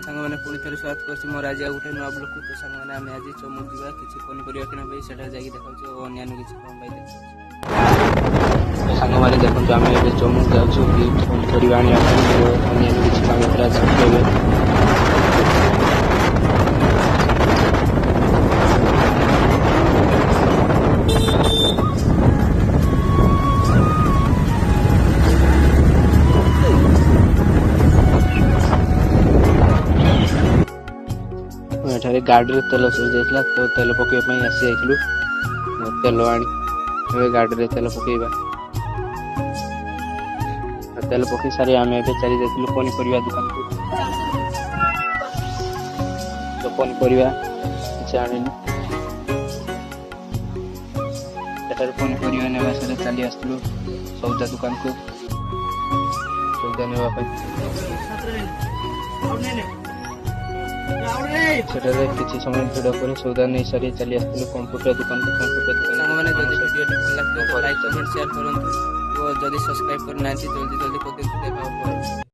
ସାଙ୍ଗମାନେ ପୁଣି ଥରେ ସ୍ୱାଗତ କରୁଛି ମୋର ଆଜି ଆଉ ଗୋଟେ ନୂଆ ବ୍ଲଗକୁ। ତ ସାଙ୍ଗମାନେ ଆମେ ଆଜି ଚମୁ ଯିବା କିଛି ପନିପରିବା କିଣା ପାଇଁ ସେଠାରେ ଯାଇକି ଦେଖାଉଛି ଓ ଅନ୍ୟାନ୍ୟ କିଛି କମ୍ ପାଇଁ ଦେଖାଉଛି। ସାଙ୍ଗମାନେ ଦେଖନ୍ତୁ ଆମେ ଏବେ ଚମୁ ଯାଉଛୁ ପନିପରିବା ଆଣିବା ପାଇଁ ଓ ଅନ୍ୟାନ୍ୟ କିଛି କାମ କରାଯାଉଛି ଏବେ। ଏଠାରେ ଗାଡ଼ିରେ ତେଲ ସରିଯାଇଥିଲା ତ ତେଲ ପକେଇବା ପାଇଁ ଆସି ଯାଇଥିଲୁ। ତେଲ ଆଣି ଏବେ ଗାଡ଼ିରେ ତେଲ ପକେଇବା। ତେଲ ପକେଇ ସାରି ଆମେ ଏବେ ଚାଲି ଯାଇଥିଲୁ ପନିପରିବା ଦୋକାନକୁ। ତ ପନିପରିବା କିଛି ଆଣିଲୁ। ସେଠାରେ ପନିପରିବା ନେବା ସାରି ଚାଲି ଆସିଥିଲୁ ସଉଦା ଦୋକାନକୁ ସଉଦା ନେବା ପାଇଁ। ସେଠାରେ କିଛି ସମୟ ଭିଡ଼ ପରେ ସଉଦା ନେଇ ସାରି ଚାଲି ଆସିଥିଲୁ କମ୍ପ୍ୟୁଟର ଦୋକାନକୁ। ସାଙ୍ଗମାନେ ଯଦି ଭିଡ଼ିଓଟି ଭଲ ଲାଗିବ ଲାଇକ୍ କମେଣ୍ଟ ସେୟାର କରନ୍ତୁ ଓ ଯଦି ସବସ୍କ୍ରାଇବ୍ କରିନାହାନ୍ତି ଜଲ୍ଦି କରିଦିଅନ୍ତୁ। ଦେଖା ହବ।